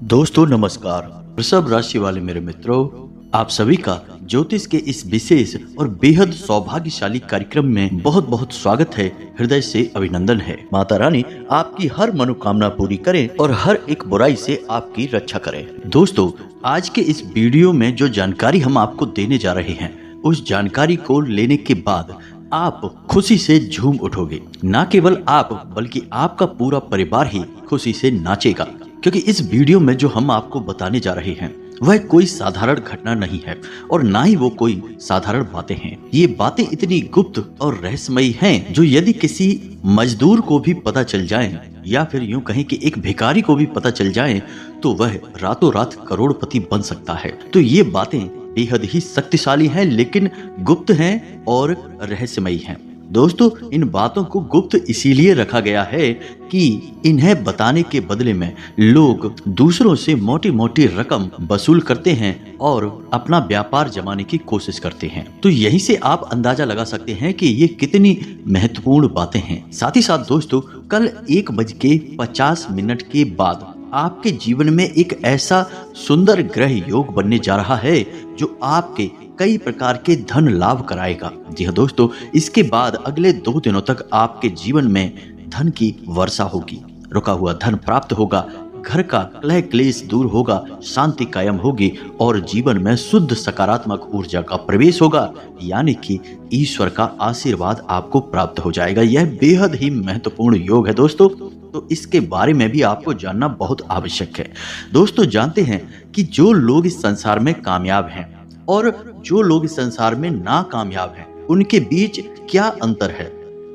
दोस्तों नमस्कार। वृषभ राशि वाले मेरे मित्रों, आप सभी का ज्योतिष के इस विशेष और बेहद सौभाग्यशाली कार्यक्रम में बहुत बहुत स्वागत है। हृदय से अभिनंदन है। माता रानी आपकी हर मनोकामना पूरी करे और हर एक बुराई से आपकी रक्षा करे। दोस्तों, आज के इस वीडियो में जो जानकारी हम आपको देने जा रहे हैं, उस जानकारी को लेने के बाद आप खुशी से झूम उठोगे। न केवल आप बल्कि आपका पूरा परिवार ही खुशी से नाचेगा, क्योंकि इस वीडियो में जो हम आपको बताने जा रहे हैं वह कोई साधारण घटना नहीं है और ना ही वो कोई साधारण बातें हैं। ये बातें इतनी गुप्त और रहस्यमयी हैं जो यदि किसी मजदूर को भी पता चल जाए या फिर यूं कहें कि एक भिखारी को भी पता चल जाए तो वह रातों रात करोड़पति बन सकता है। तो ये बातें बेहद ही शक्तिशाली हैं, लेकिन गुप्त हैं और रहस्यमयी हैं। दोस्तों, इन बातों को गुप्त इसीलिए रखा गया है कि इन्हें बताने के बदले में लोग दूसरों से मोटी मोटी रकम वसूल करते हैं और अपना व्यापार जमाने की कोशिश करते हैं। तो यहीं से आप अंदाजा लगा सकते हैं कि ये कितनी महत्वपूर्ण बातें हैं। साथ ही साथ दोस्तों, कल 1:50 के बाद आपके जीवन में एक ऐसा सुंदर ग्रह योग बनने जा रहा है जो आपके कई प्रकार के धन लाभ कराएगा। जी हाँ दोस्तों, इसके बाद अगले 2 दिनों तक आपके जीवन में धन की वर्षा होगी, रुका हुआ धन प्राप्त होगा, घर का कलह क्लेश दूर होगा, शांति कायम होगी और जीवन में शुद्ध सकारात्मक ऊर्जा का प्रवेश होगा, यानी कि ईश्वर का आशीर्वाद आपको प्राप्त हो जाएगा। यह बेहद ही महत्वपूर्ण योग है दोस्तों, तो इसके बारे में भी आपको जानना बहुत आवश्यक है। दोस्तों, जानते हैं कि जो लोग इस संसार में कामयाब हैं और जो लोग इस संसार में नाकामयाब हैं, उनके बीच क्या अंतर है?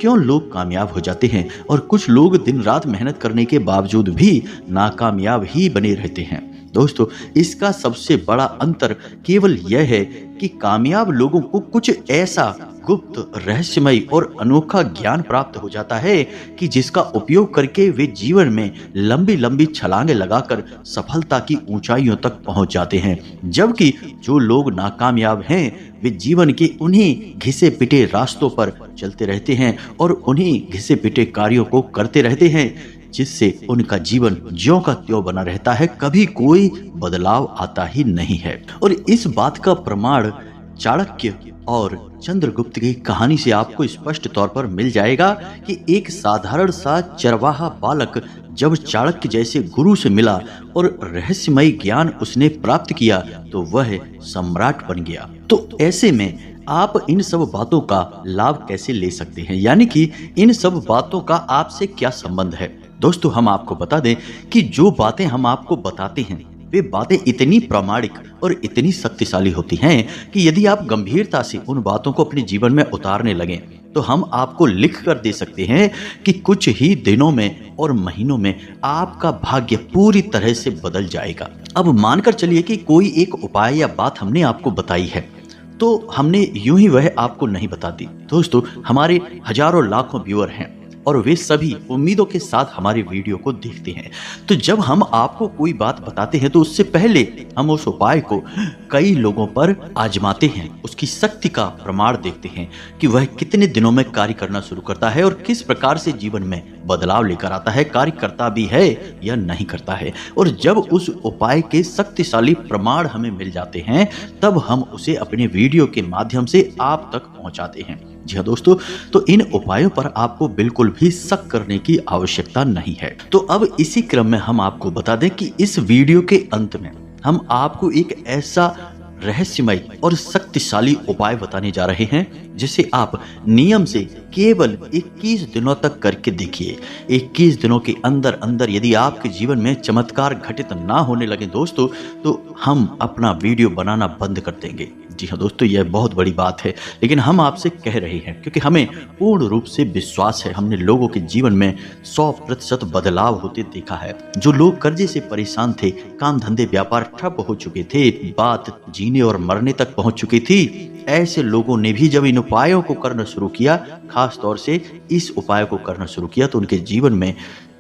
क्यों लोग कामयाब हो जाते हैं और कुछ लोग दिन रात मेहनत करने के बावजूद भी नाकामयाब ही बने रहते हैं? दोस्तों, इसका सबसे बड़ा अंतर केवल यह है कि कामयाब लोगों को कुछ ऐसा गुप्त, रहस्यमय और अनोखा ज्ञान प्राप्त हो जाता है कि जिसका उपयोग करके वे जीवन में लंबी लंबी छलांगे लगाकर सफलता की ऊंचाइयों तक पहुंच जाते हैं। जबकि जो लोग नाकामयाब हैं, वे जीवन के उन्हीं घिसे पिटे रास्तों पर चलते रहते हैं और उन्हीं घिसे पिटे कार्यों को करते रहते हैं, जिससे उनका जीवन ज्यों का त्यों बना रहता है, कभी कोई बदलाव आता ही नहीं है। और इस बात का प्रमाण चाणक्य और चंद्रगुप्त की कहानी से आपको स्पष्ट तौर पर मिल जाएगा कि एक साधारण सा चरवाहा बालक जब चाणक्य जैसे गुरु से मिला और रहस्यमय ज्ञान उसने प्राप्त किया तो वह सम्राट बन गया। तो ऐसे में आप इन सब बातों का लाभ कैसे ले सकते हैं, यानी कि इन सब बातों का आपसे क्या संबंध है? दोस्तों, हम आपको बता दें कि जो बातें हम आपको बताते हैं वे बातें इतनी प्रामाणिक और इतनी शक्तिशाली होती हैं कि यदि आप गंभीरता से उन बातों को अपने जीवन में उतारने लगें तो हम आपको लिख कर दे सकते हैं कि कुछ ही दिनों में और महीनों में आपका भाग्य पूरी तरह से बदल जाएगा। अब मानकर चलिए कि कोई एक उपाय या बात हमने आपको बताई है, तो हमने यूं ही वह आपको नहीं बता दी। दोस्तों, हमारे हजारों लाखों व्यूअर हैं और वे सभी उम्मीदों के साथ हमारे वीडियो को देखते हैं। तो जब हम आपको कोई बात बताते हैं तो उससे पहले हम उस उपाय को कई लोगों पर आजमाते हैं, उसकी शक्ति का प्रमाण देखते हैं कि वह कितने दिनों में कार्य करना शुरू करता है और किस प्रकार से जीवन में बदलाव लेकर आता है, कार्य करता भी है या नहीं करता है। और जब उस उपाय के शक्तिशाली प्रमाण हमें मिल जाते हैं, तब हम उसे अपने वीडियो के माध्यम से आप तक पहुंचाते हैं। जी हाँ दोस्तों, तो इन उपायों पर आपको बिल्कुल भी शक करने की आवश्यकता नहीं है। तो अब इसी क्रम में हम आपको बता दें कि इस वीडियो के अंत में हम आपको एक ऐसा रहस्यमय और शक्तिशाली उपाय बताने जा रहे हैं जिसे आप नियम से केवल 21 दिनों तक करके देखिए। 21 दिनों के अंदर अंदर यदि आपके जीवन में चमत्कार घटित ना होने लगे दोस्तों, तो हम अपना वीडियो बनाना बंद कर देंगे। जी हाँ दोस्तों, यह बहुत बड़ी बात है, लेकिन हम आपसे कह रहे हैं क्योंकि हमें पूर्ण रूप से विश्वास है। हमने लोगों के जीवन में 100% बदलाव होते देखा है। जो लोग कर्जे से परेशान थे, काम धंधे व्यापार ठप हो चुके थे, बात जीने और मरने तक पहुंच चुकी थी, ऐसे लोगों ने भी जब इन उपायों को करना शुरू किया, खास तौर से इस उपाय को करना शुरू किया, तो उनके जीवन में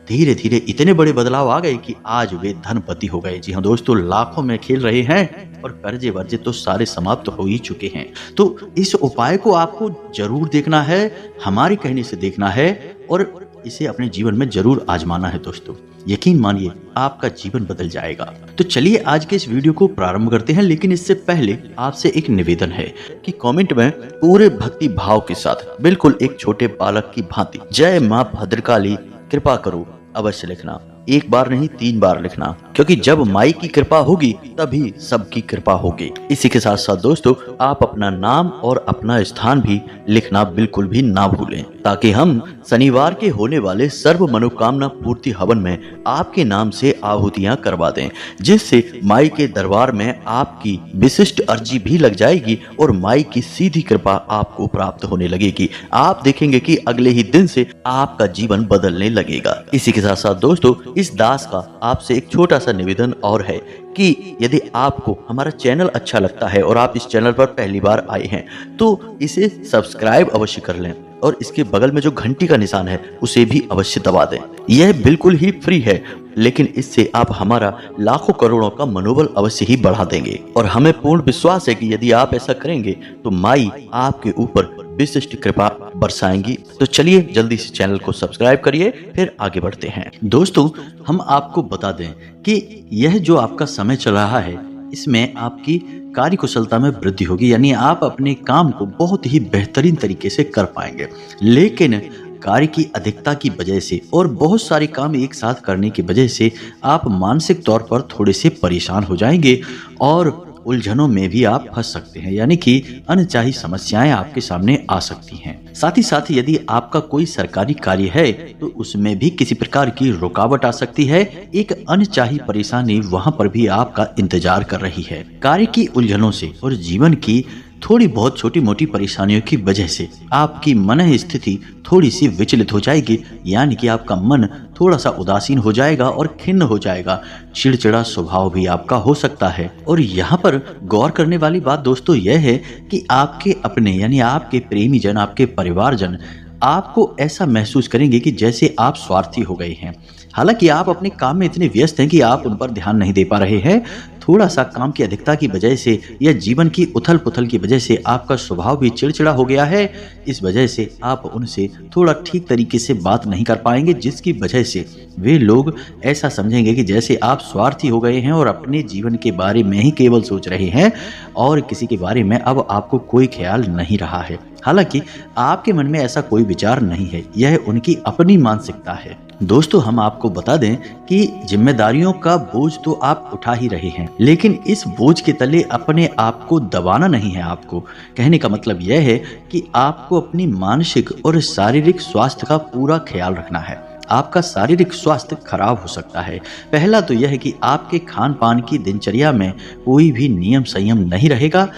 धीरे धीरे इतने बड़े बदलाव आ गए कि आज वे धनपति हो गए। जी हाँ दोस्तों, लाखों में खेल रहे हैं और कर्जे वर्जे तो सारे समाप्त हो ही चुके हैं। तो इस उपाय को आपको जरूर देखना है, हमारे कहने से देखना है और इसे अपने जीवन में जरूर आजमाना है दोस्तों। यकीन मानिए आपका जीवन बदल जाएगा। तो चलिए आज के इस वीडियो को प्रारंभ करते हैं, लेकिन इससे पहले आपसे एक निवेदन है कि कमेंट में पूरे भक्ति भाव के साथ बिल्कुल एक छोटे बालक की भांति जय मां भद्रकाली कृपा करो अवश्य लिखना। एक बार नहीं 3 बार लिखना, क्योंकि जब माई की कृपा होगी तभी सबकी कृपा होगी। इसी के साथ साथ दोस्तों आप अपना नाम और अपना स्थान भी लिखना बिल्कुल भी ना भूलें, ताकि हम शनिवार के होने वाले सर्व मनोकामना पूर्ति हवन में आपके नाम से आहुतियां करवा दें, जिससे माई के दरबार में आपकी विशिष्ट अर्जी भी लग जाएगी और माई की सीधी कृपा आपको प्राप्त होने लगेगी। आप देखेंगे कि अगले ही दिन से आपका जीवन बदलने लगेगा। इसी के साथ साथ दोस्तों इस दास का आपसे एक छोटा सा निवेदन और है कि यदि आपको हमारा चैनल अच्छा लगता है और आप इस चैनल पर पहली बार आए हैं तो इसे सब्सक्राइब अवश्य कर लें और इसके बगल में जो घंटी का निशान है उसे भी अवश्य दबा दें। यह बिल्कुल ही फ्री है, लेकिन इससे आप हमारा लाखों करोड़ों का मनोबल अवश्य ही बढ़ा देंगे और हमें पूर्ण विश्वास है कि यदि आप ऐसा करेंगे तो माई आपके ऊपर विशिष्ट कृपा बरसाएंगी। तो चलिए जल्दी से चैनल को सब्सक्राइब करिए, फिर आगे बढ़ते हैं। दोस्तों हम आपको बता दें कि यह जो आपका समय चल रहा है इसमें आपकी कार्य कुशलता में वृद्धि होगी, यानी आप अपने काम को बहुत ही बेहतरीन तरीके से कर पाएंगे। लेकिन कार्य की अधिकता की वजह से और बहुत सारे काम एक साथ करने की वजह से आप मानसिक तौर पर थोड़े से परेशान हो जाएंगे और उलझनों में भी आप फंस सकते हैं, यानी कि अनचाही समस्याएं आपके सामने आ सकती हैं। साथ ही साथ यदि आपका कोई सरकारी कार्य है तो उसमें भी किसी प्रकार की रुकावट आ सकती है। एक अनचाही परेशानी वहां पर भी आपका इंतजार कर रही है। कार्य की उलझनों से और जीवन की थोड़ी बहुत छोटी मोटी परेशानियों की वजह से आपकी मन स्थिति थोड़ी सी विचलित हो जाएगी, यानी कि आपका मन थोड़ा सा उदासीन हो जाएगा और खिन्न हो जाएगा। चिड़चिड़ा स्वभाव भी आपका हो सकता है। और यहाँ पर गौर करने वाली बात दोस्तों यह है कि आपके अपने यानी आपके प्रेमी जन, आपके परिवारजन आपको ऐसा महसूस करेंगे कि जैसे आप स्वार्थी हो गए हैं। हालांकि आप अपने काम में इतने व्यस्त हैं कि आप उन पर ध्यान नहीं दे पा रहे हैं। थोड़ा सा काम की अधिकता की वजह से या जीवन की उथल पुथल की वजह से आपका स्वभाव भी चिड़चिड़ा हो गया है। इस वजह से आप उनसे थोड़ा ठीक तरीके से बात नहीं कर पाएंगे, जिसकी वजह से वे लोग ऐसा समझेंगे कि जैसे आप स्वार्थी हो गए हैं और अपने जीवन के बारे में ही केवल सोच रहे हैं और किसी के बारे में अब आपको कोई ख्याल नहीं रहा है। हालांकि आपके मन में ऐसा कोई विचार नहीं है, यह उनकी अपनी मानसिकता है। दोस्तों हम आपको बता दें कि जिम्मेदारियों का बोझ तो आप उठा ही रहे हैं, लेकिन इस बोझ के तले अपने आप को दबाना नहीं है। आपको कहने का मतलब यह है कि आपको अपनी मानसिक और शारीरिक स्वास्थ्य का पूरा ख्याल रखना है। आपका शारीरिक स्वास्थ्य खराब हो सकता है। पहला तो यह है कि आपके खान पान की दिनचर्या में कोई भी नियम संयम नहीं रहेगा।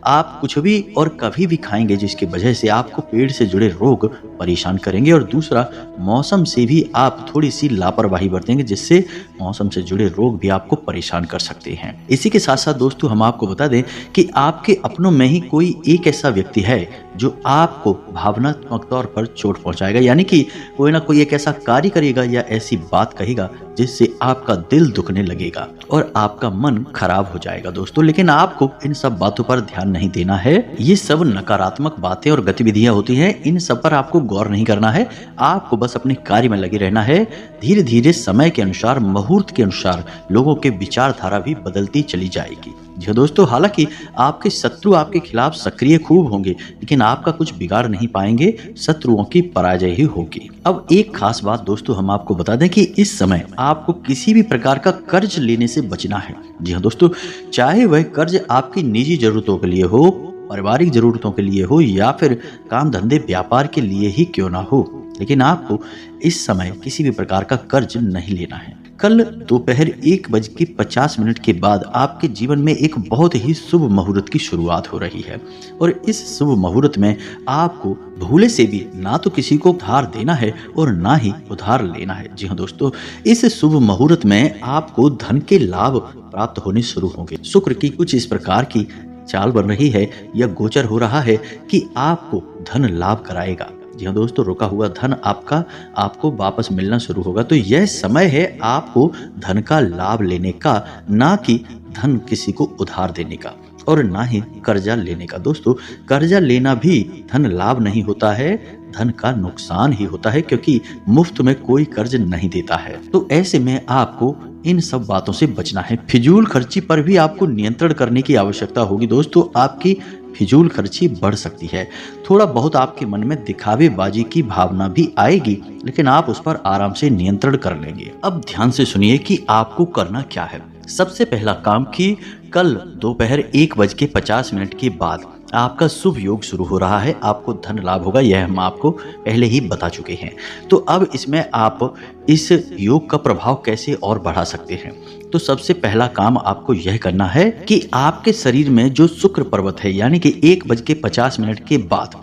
आप कुछ भी और कभी भी खाएंगे, जिसकी वजह से आपको पेट से जुड़े रोग परेशान करेंगे। और दूसरा, मौसम से भी आप थोड़ी सी लापरवाही बरतेंगे, जिससे मौसम से जुड़े रोग भी आपको परेशान कर सकते हैं। इसी के साथ साथ दोस्तों हम आपको बता दें कि आपके अपनों में ही कोई एक ऐसा व्यक्ति है जो आपको भावनात्मक तौर पर चोट पहुंचाएगा, यानी कि कोई ना कोई एक ऐसा कार्य करेगा या ऐसी बात कहेगा जिससे आपका दिल दुखने लगेगा और आपका मन खराब हो जाएगा दोस्तों। लेकिन आपको इन सब बातों पर ध्यान नहीं देना है। ये सब नकारात्मक बातें और गतिविधियां होती हैं, इन सब पर आपको गौर नहीं करना है। आपको बस अपने कार्य में लगे रहना है। धीरे धीरे समय के अनुसार, मुहूर्त के अनुसार लोगों के विचारधारा भी बदलती चली जाएगी। जी दोस्तों, हालांकि आपके शत्रु आपके खिलाफ सक्रिय खूब होंगे, लेकिन आपका कुछ बिगाड़ नहीं पाएंगे। शत्रुओं की पराजय ही होगी। अब एक खास बात दोस्तों हम आपको बता दें कि इस समय आपको किसी भी प्रकार का कर्ज लेने से बचना है। जी हाँ दोस्तों, चाहे वह कर्ज आपकी निजी जरूरतों के लिए हो, पारिवारिक जरूरतों के लिए हो या फिर काम धंधे व्यापार के लिए ही क्यों ना हो, लेकिन आपको इस समय किसी भी प्रकार का कर्ज नहीं लेना है। कल दोपहर 1:50 के बाद आपके जीवन में एक बहुत ही शुभ मुहूर्त की शुरुआत हो रही है और इस शुभ मुहूर्त में आपको भूले से भी ना तो किसी को उधार देना है और ना ही उधार लेना है। जी हाँ दोस्तों, इस शुभ मुहूर्त में आपको धन के लाभ प्राप्त होने शुरू होंगे। शुक्र की कुछ इस प्रकार की चाल बन रही है या गोचर हो रहा है कि आपको धन लाभ कराएगा। जी हाँ दोस्तों, रुका हुआ धन आपको वापस मिलना शुरू होगा। तो यह समय है आपको धन का लाभ लेने का, ना कि धन किसी को उधार देने का। और ना ही कर्जा लेने का। दोस्तों, कर्जा लेना भी धन लाभ नहीं होता है, धन का नुकसान ही होता है, क्योंकि मुफ्त में कोई कर्ज नहीं देता है। तो ऐसे में आपको इन सब बातों से बचना है। फिजूल खर्ची पर भी आपको नियंत्रण करने की आवश्यकता होगी। दोस्तों, आपकी फिजूल खर्ची बढ़ सकती है। थोड़ा बहुत आपके मन में दिखावेबाजी की भावना भी आएगी, लेकिन आप उस पर आराम से नियंत्रण कर लेंगे। अब ध्यान से सुनिए कि आपको करना क्या है। सबसे पहला काम कि कल दोपहर 1:50 के बाद आपका शुभ योग शुरू हो रहा है, आपको धन लाभ होगा, यह हम आपको पहले ही बता चुके हैं। तो अब इसमें आप इस योग का प्रभाव कैसे और बढ़ा सकते हैं। तो सबसे पहला काम आपको यह करना है कि आपके शरीर में जो शुक्र पर्वत है, यानी कि 1:50 के बाद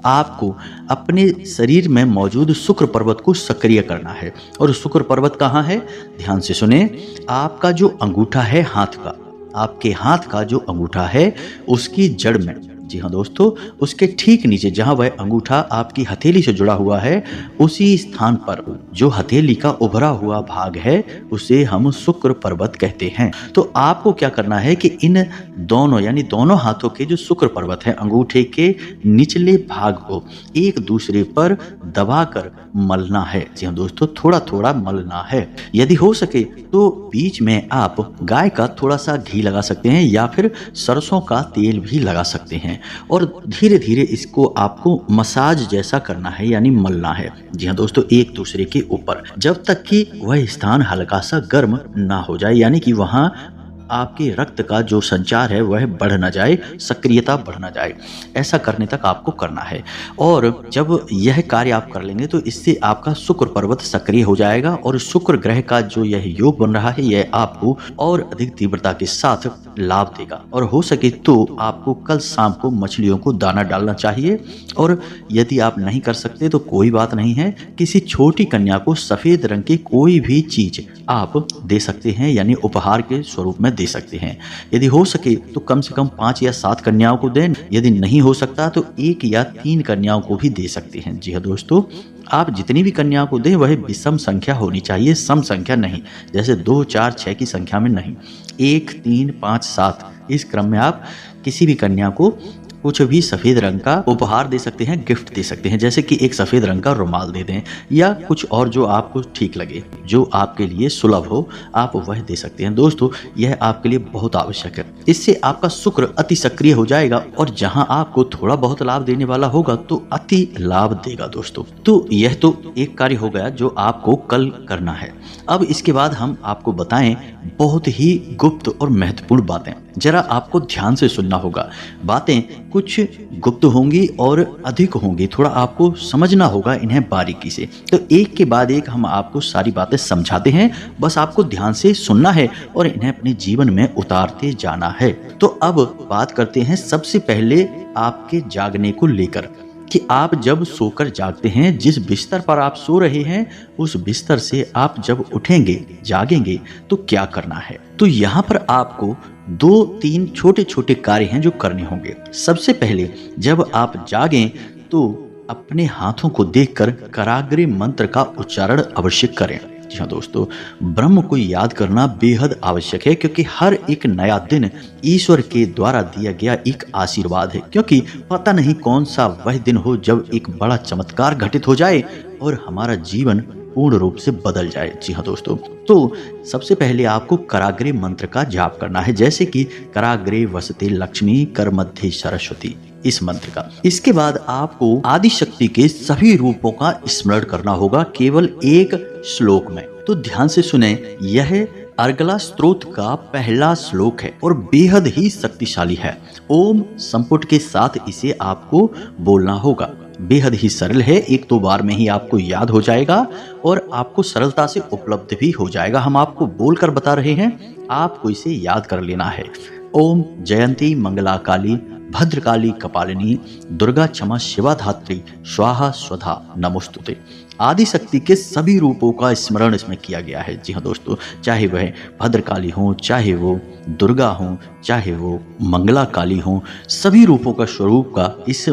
आपको अपने शरीर में मौजूद शुक्र पर्वत को सक्रिय करना है। और शुक्र पर्वत कहाँ है, ध्यान से सुने। आपका जो अंगूठा है हाथ का, आपके हाथ का जो अंगूठा है उसकी जड़ में, जी हाँ दोस्तों, उसके ठीक नीचे जहां वह अंगूठा आपकी हथेली से जुड़ा हुआ है, उसी स्थान पर जो हथेली का उभरा हुआ भाग है उसे हम शुक्र पर्वत कहते हैं। तो आपको क्या करना है कि इन दोनों यानी दोनों हाथों के जो शुक्र पर्वत है, अंगूठे के निचले भाग को एक दूसरे पर दबाकर मलना है। जी हाँ दोस्तों, थोड़ा थोड़ा मलना है। यदि हो सके तो बीच में आप गाय का थोड़ा सा घी लगा सकते हैं या फिर सरसों का तेल भी लगा सकते हैं, और धीरे धीरे इसको आपको मसाज जैसा करना है, यानी मलना है। जी हाँ दोस्तों, एक दूसरे के ऊपर, जब तक कि वह स्थान हल्का सा गर्म ना हो जाए, यानी कि वहां आपके रक्त का जो संचार है वह बढ़ ना जाए, सक्रियता बढ़ ना जाए। ऐसा करने तक आपको करना है। और जब यह कार्य आप कर लेंगे तो इससे आपका शुक्र पर्वत सक्रिय हो जाएगा, और शुक्र ग्रह का जो यह योग बन रहा है यह आपको और अधिक तीव्रता के साथ लाभ देगा। और हो सके तो आपको कल शाम को मछलियों को दाना डालना चाहिए। और यदि आप नहीं कर सकते तो कोई बात नहीं है, किसी छोटी कन्या को सफेद रंग की कोई भी चीज आप दे सकते हैं, यानी उपहार के स्वरूप में दे सकते हैं। यदि हो सके तो कम से कम 5 या 7 कन्याओं को दें। यदि नहीं हो सकता तो 1 या 3 कन्याओं को भी दे सकते हैं। जी हाँ दोस्तों, आप जितनी भी कन्याओं को दें वह विषम संख्या होनी चाहिए, सम संख्या नहीं, जैसे 2, 4, 6 की संख्या में नहीं। 1, 3, 5, 7 इस क्रम में आप किसी भी कन्या को कुछ भी सफेद रंग का उपहार दे सकते हैं, गिफ्ट दे सकते हैं, जैसे कि एक सफेद रंग का रुमाल दे दें या कुछ और जो आपको ठीक लगे, जो आपके लिए सुलभ हो, आप वह दे सकते हैं। दोस्तों, यह आपके लिए बहुत आवश्यक है। इससे आपका शुक्र अति सक्रिय हो जाएगा, और जहां आपको थोड़ा बहुत लाभ देने वाला होगा तो अति लाभ देगा। दोस्तों, तो यह तो एक कार्य हो गया जो आपको कल करना है। अब इसके बाद हम आपको बताएं बहुत ही गुप्त और महत्वपूर्ण बातें। जरा आपको ध्यान से सुनना होगा। बातें कुछ गुप्त होंगी और अधिक होंगी, थोड़ा आपको समझना होगा इन्हें बारीकी से। तो एक के बाद एक हम आपको सारी बातें समझाते हैं, बस आपको ध्यान से सुनना है और इन्हें अपने जीवन में उतारते जाना है। तो अब बात करते हैं सबसे पहले आपके जागने को लेकर, कि आप जब सोकर जागते हैं, जिस बिस्तर पर आप सो रहे हैं उस बिस्तर से आप जब उठेंगे, जागेंगे, तो क्या करना है। तो यहाँ पर आपको 2-3 छोटे छोटे कार्य हैं जो करने होंगे। सबसे पहले जब आप जागें तो अपने हाथों को देखकर कराग्रे मंत्र का उच्चारण अवश्य करें। जी हाँ दोस्तों, ब्रह्म को याद करना बेहद आवश्यक है, क्योंकि हर एक नया दिन ईश्वर के द्वारा दिया गया एक आशीर्वाद है। क्योंकि पता नहीं कौन सा वह दिन हो जब एक बड़ा चमत्कार घटित हो जाए और हमारा जीवन पूर्ण रूप से बदल जाए। जी हाँ दोस्तों, तो सबसे पहले आपको कराग्रे मंत्र का जाप करना है, जैसे कि कराग्रे वसते लक्ष्मी कर मध्य सरस्वती, इस मंत्र का। इसके बाद आपको आदि शक्ति के सभी रूपों का स्मरण करना होगा, केवल एक श्लोक में। तो ध्यान से सुने, यह अर्गला स्तोत्र का पहला श्लोक है और बेहद ही शक्तिशाली है। ओम संपुट के साथ इसे आपको बोलना होगा। बेहद ही सरल है, 1-2 बार में ही आपको याद हो जाएगा और आपको सरलता से उपलब्ध भी हो जाएगा। हम आपको बोलकर बता रहे हैं, आपको इसे याद कर लेना है। ओम जयंती मंगला काली भद्रकाली कपालिनी दुर्गा क्षमा शिवा धात्री स्वाहा स्वधा नमोस्तुते। आदि शक्ति के सभी रूपों का स्मरण इसमें किया गया है। जी हाँ दोस्तों, चाहे वह भद्रकाली हो, चाहे वो दुर्गा हो, चाहे वो मंगला काली हो, सभी रूपों का स्वरूप का इस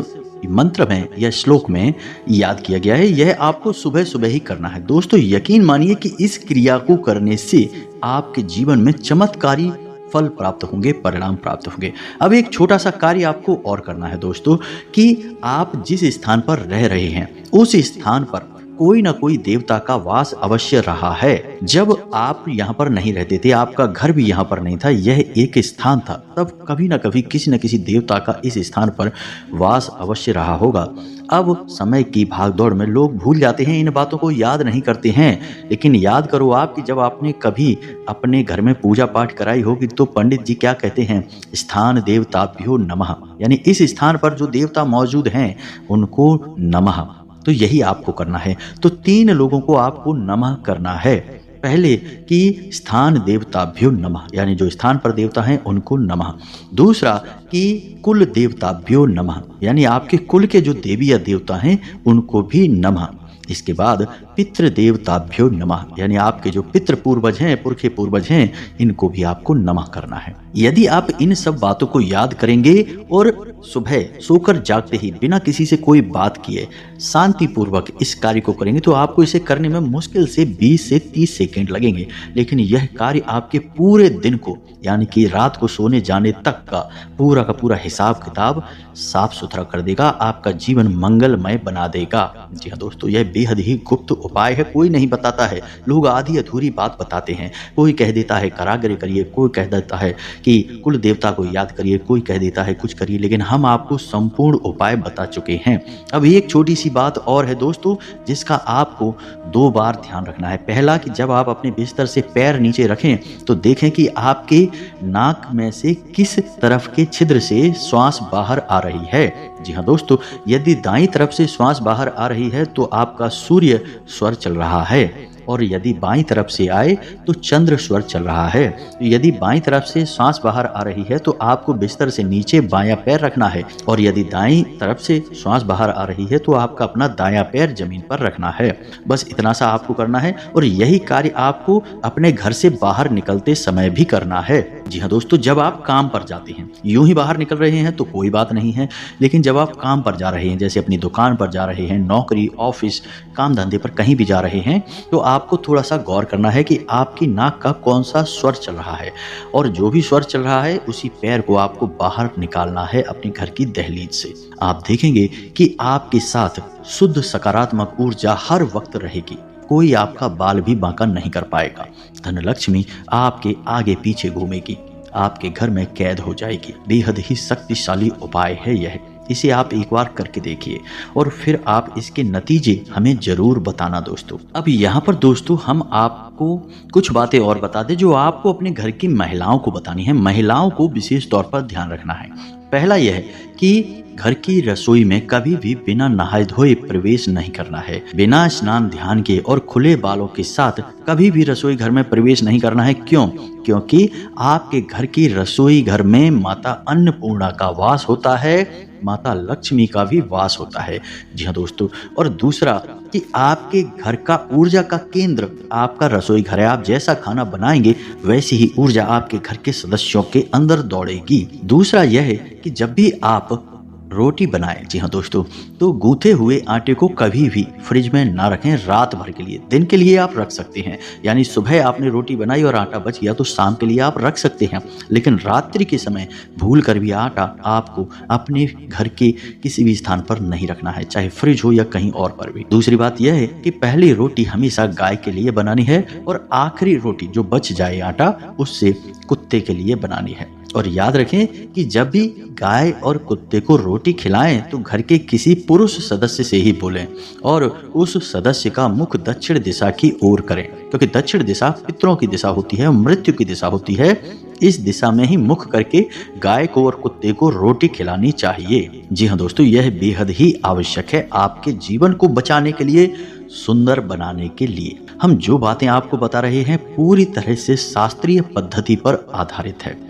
मंत्र में या श्लोक में याद किया गया है। यह आपको सुबह सुबह ही करना है। दोस्तों, यकीन मानिए कि इस क्रिया को करने से आपके जीवन में चमत्कारी फल प्राप्त होंगे, परिणाम प्राप्त होंगे। अब एक छोटा सा कार्य आपको और करना है दोस्तों, कि आप जिस स्थान पर रह रहे हैं उस स्थान पर कोई ना कोई देवता का वास अवश्य रहा है। जब आप यहाँ पर नहीं रहते थे, आपका घर भी यहाँ पर नहीं था, यह एक स्थान था, तब कभी ना कभी किसी न किसी देवता का इस स्थान पर वास अवश्य रहा होगा। अब समय की भागदौड़ में लोग भूल जाते हैं, इन बातों को याद नहीं करते हैं। लेकिन याद करो आप कि जब आपने कभी अपने घर में पूजा पाठ कराई होगी तो पंडित जी क्या कहते हैं, स्थान देवताभ्यो नमः, यानी इस स्थान पर जो देवता मौजूद हैं उनको नमः। तो यही आपको करना है। तो 3 लोगों को आपको नमः करना है। पहले कि स्थान देवताभ्यो नमः, यानी जो स्थान पर देवता हैं उनको नमः। दूसरा कि कुल देवताभ्यो नमः, यानी आपके कुल के जो देवी या देवता हैं उनको भी नमः। इसके बाद पितृ देवताभ्यो नमः, यानी आपके जो पितृ पूर्वज हैं, पुरखे पूर्वज हैं, इनको भी आपको नमः करना है। यदि आप इन सब बातों को याद करेंगे और सुबह सोकर जागते ही बिना किसी से कोई बात किए शांति पूर्वक इस कार्य को करेंगे तो आपको इसे करने में मुश्किल से 20 से 30 सेकंड लगेंगे। लेकिन यह कार्य आपके पूरे दिन को, यानी कि रात को सोने जाने तक का पूरा हिसाब किताब साफ सुथरा कर देगा, आपका जीवन मंगलमय बना देगा। जी हाँ दोस्तों, यह बेहद ही गुप्त उपाय है, कोई नहीं बताता है। लोग आधी अधूरी बात बताते हैं। कोई कह देता है कराग्रे करिए, कोई कह देता है कि कुल देवता को याद करिए, कोई कह देता है कुछ करिए, लेकिन हम आपको संपूर्ण उपाय बता चुके हैं। अब एक छोटी सी बात और है दोस्तों, जिसका आपको 2 बार ध्यान रखना है। पहला कि जब आप अपने बिस्तर से पैर नीचे रखें तो देखें कि आपके नाक में से किस तरफ के छिद्र से श्वास बाहर आ रही है। जी हाँ दोस्तों, यदि दाईं तरफ से श्वास बाहर आ रही है तो आपका सूर्य स्वर चल रहा है, और यदि बाईं तरफ से आए तो चंद्र स्वर चल रहा है। तो यदि बाईं तरफ से सांस बाहर आ रही है तो आपको बिस्तर से नीचे बायां पैर रखना है, और यदि दाईं तरफ से सांस बाहर आ रही है तो आपका अपना दायां पैर जमीन पर रखना है। बस इतना सा आपको करना है, और यही कार्य आपको अपने घर से बाहर निकलते समय भी करना है। जी हाँ दोस्तों, जब आप काम पर जाते हैं, यूं ही बाहर निकल रहे हैं तो कोई बात नहीं है, लेकिन जब आप काम पर जा रहे हैं, जैसे अपनी दुकान पर जा रहे हैं, नौकरी, ऑफिस, काम धंधे पर कहीं भी जा रहे हैं, तो आपको थोड़ा सा गौर करना है कि आपकी नाक का कौन सा स्वर चल रहा है, और जो भी स्वर चल रहा है उसी पैर को आपको बाहर निकालना है अपने घर की दहलीज से। आप देखेंगे कि आपके साथ शुद्ध सकारात्मक ऊर्जा हर वक्त रहेगी, कोई आपका बाल भी बांका नहीं कर पाएगा। धनलक्ष्मी आपके आगे पीछे घूमेगी, आपके घर में कैद हो जाएगी। बेहद ही शक्तिशाली उपाय है यह, इसे आप एक बार करके देखिए और फिर आप इसके नतीजे हमें जरूर बताना दोस्तों। अब यहाँ पर दोस्तों हम आपको कुछ बातें और बता दें जो आपको अपने घर की महिलाओं को बतानी है। महिलाओं को विशेष तौर पर ध्यान रखना है। पहला यह है कि घर की रसोई में कभी भी बिना नहाए धोए प्रवेश नहीं करना है। बिना स्नान ध्यान के और खुले बालों के साथ कभी भी रसोई घर में प्रवेश नहीं करना है। क्यों? क्योंकि आपके घर की रसोई घर में माता अन्नपूर्णा का वास होता है, माता लक्ष्मी का भी वास होता है। जी हाँ दोस्तों, और दूसरा कि आपके घर का ऊर्जा का केंद्र आपका रसोई घर है। आप जैसा खाना बनाएंगे वैसी ही ऊर्जा आपके घर के सदस्यों के अंदर दौड़ेगी। दूसरा यह है कि जब भी आप रोटी बनाएं, जी हाँ दोस्तों, तो गूंथे हुए आटे को कभी भी फ्रिज में ना रखें रात भर के लिए। दिन के लिए आप रख सकते हैं, यानी सुबह आपने रोटी बनाई और आटा बच गया तो शाम के लिए आप रख सकते हैं, लेकिन रात्रि के समय भूल कर भी आटा आपको अपने घर के किसी भी स्थान पर नहीं रखना है, चाहे फ्रिज हो या कहीं और पर भी। दूसरी बात यह है कि पहली रोटी हमेशा गाय के लिए बनानी है और आखिरी रोटी जो बच जाए आटा उससे कुत्ते के लिए बनानी है। और याद रखें कि जब भी गाय और कुत्ते को रोटी खिलाएं तो घर के किसी पुरुष सदस्य से ही बोलें और उस सदस्य का मुख दक्षिण दिशा की ओर करें, क्योंकि दक्षिण दिशा पितरों की दिशा होती है, मृत्यु की दिशा होती है। इस दिशा में ही मुख करके गाय को और कुत्ते को रोटी खिलानी चाहिए। जी हाँ दोस्तों, यह बेहद ही आवश्यक है आपके जीवन को बचाने के लिए, सुंदर बनाने के लिए। हम जो बातें आपको बता रहे हैं पूरी तरह से शास्त्रीय पद्धति पर आधारित है।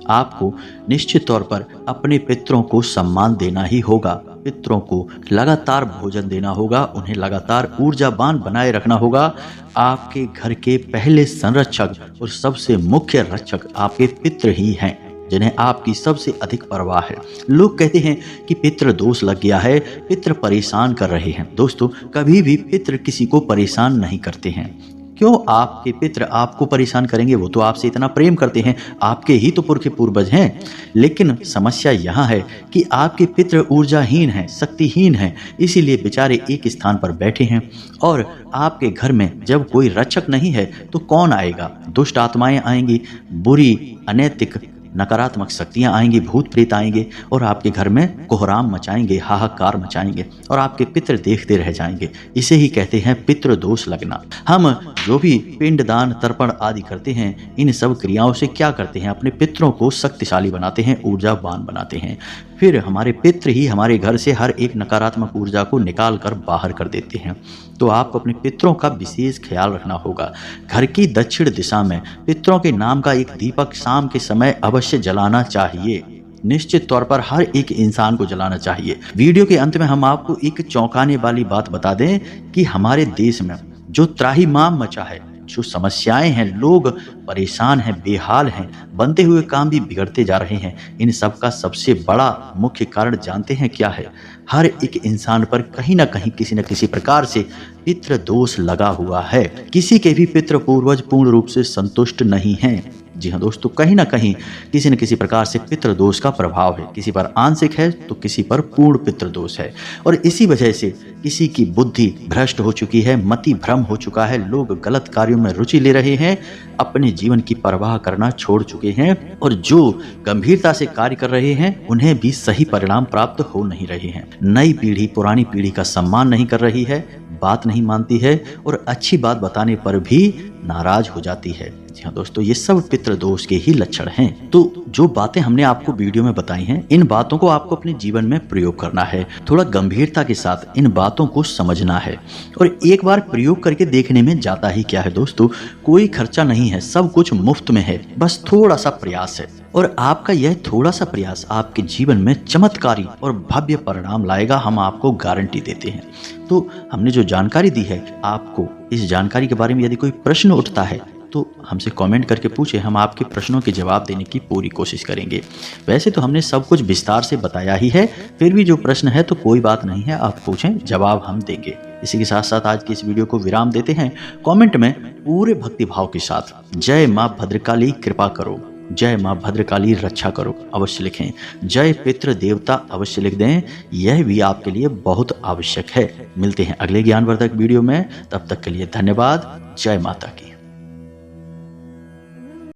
आपको निश्चित तौर पर अपने पितरों को सम्मान देना ही होगा, पितरों को लगातार भोजन देना होगा, उन्हें लगातार ऊर्जावान बनाए रखना होगा। आपके घर के पहले संरक्षक और सबसे मुख्य रक्षक आपके पितर ही हैं, जिन्हें आपकी सबसे अधिक परवाह है। लोग कहते हैं कि पितृ दोष लग गया है, पितृ परेशान कर रहे हैं। दोस्तों, कभी भी पितृ किसी को परेशान नहीं करते हैं, क्यों आपके पितृ आपको परेशान करेंगे? वो तो आपसे इतना प्रेम करते हैं, आपके ही तो पुरखे पूर्वज हैं। लेकिन समस्या यहाँ है कि आपके पितृ ऊर्जाहीन हैं, शक्तिहीन हैं, इसीलिए बेचारे एक स्थान पर बैठे हैं। और आपके घर में जब कोई रक्षक नहीं है तो कौन आएगा? दुष्ट आत्माएं आएंगी, बुरी अनैतिक नकारात्मक शक्तियां आएंगी, भूत प्रेत आएंगे और आपके घर में कोहराम मचाएंगे, हाहाकार मचाएंगे और आपके पितृ देखते रह जाएंगे। इसे ही कहते हैं पितृ दोष लगना। हम जो भी पिंडदान तर्पण आदि करते हैं, इन सब क्रियाओं से क्या करते हैं? अपने पितरों को शक्तिशाली बनाते हैं, ऊर्जावान बनाते हैं। फिर हमारे पितृ ही हमारे घर से हर एक नकारात्मक ऊर्जा को निकाल कर बाहर कर देते हैं। तो आपको अपने पितरों का विशेष ख्याल रखना होगा। घर की दक्षिण दिशा में पितरों के नाम का एक दीपक शाम के समय अवश्य जलाना चाहिए। निश्चित तौर पर हर एक इंसान को जलाना चाहिए। वीडियो के अंत में हम आपको एक चौंकाने वाली बात बता दें कि हमारे देश में जो त्राहिमाम मचा है, जो समस्याएं हैं, लोग परेशान हैं, बेहाल हैं, बनते हुए काम भी बिगड़ते जा रहे हैं, इन सब का सबसे बड़ा मुख्य कारण जानते हैं क्या है? हर एक इंसान पर कहीं ना कहीं किसी न किसी प्रकार से पितृ दोष लगा हुआ है। किसी के भी पितृ पूर्वज पूर्ण रूप से संतुष्ट नहीं हैं। जी हाँ दोस्तों, कहीं ना कहीं किसी न किसी प्रकार से पितृ दोष का प्रभाव है। किसी पर आंशिक है तो किसी पर पूर्ण पितृ दोष है। और इसी वजह से किसी की बुद्धि भ्रष्ट हो चुकी है, मति भ्रम हो चुका है, लोग गलत कार्यों में रुचि ले रहे हैं, अपने जीवन की परवाह करना छोड़ चुके हैं और जो गंभीरता से कार्य कर रहे हैं उन्हें भी सही परिणाम प्राप्त हो नहीं रहे हैं। नई पीढ़ी पुरानी पीढ़ी का सम्मान नहीं कर रही है, बात नहीं मानती है और अच्छी बात बताने पर भी नाराज हो जाती है। जी हाँ दोस्तों, ये सब पितृ दोष के ही लक्षण हैं। तो जो बातें हमने आपको वीडियो में बताई हैं, इन बातों को आपको अपने जीवन में प्रयोग करना है। थोड़ा गंभीरता के साथ इन बातों को समझना है और एक बार प्रयोग करके देखने में जाता ही क्या है दोस्तों, कोई खर्चा नहीं है, सब कुछ मुफ्त में है, बस थोड़ा सा प्रयास है। और आपका यह थोड़ा सा प्रयास आपके जीवन में चमत्कारी और भव्य परिणाम लाएगा, हम आपको गारंटी देते हैं। तो हमने जो जानकारी दी है आपको, इस जानकारी के बारे में यदि कोई प्रश्न उठता है तो हमसे कमेंट करके पूछे, हम आपके प्रश्नों के जवाब देने की पूरी कोशिश करेंगे। वैसे तो हमने सब कुछ विस्तार से बताया ही है, फिर भी जो प्रश्न है तो कोई बात नहीं है, आप पूछें, जवाब हम देंगे। इसी के साथ साथ आज की इस वीडियो को विराम देते हैं। कमेंट में पूरे भक्तिभाव के साथ जय माँ भद्रकाली कृपा करो, जय माँ भद्रकाली रक्षा करो अवश्य लिखें। जय पितृ देवता अवश्य लिख दें, यह भी आपके लिए बहुत आवश्यक है। मिलते हैं अगले ज्ञानवर्धक वीडियो में, तब तक के लिए धन्यवाद। जय माता की।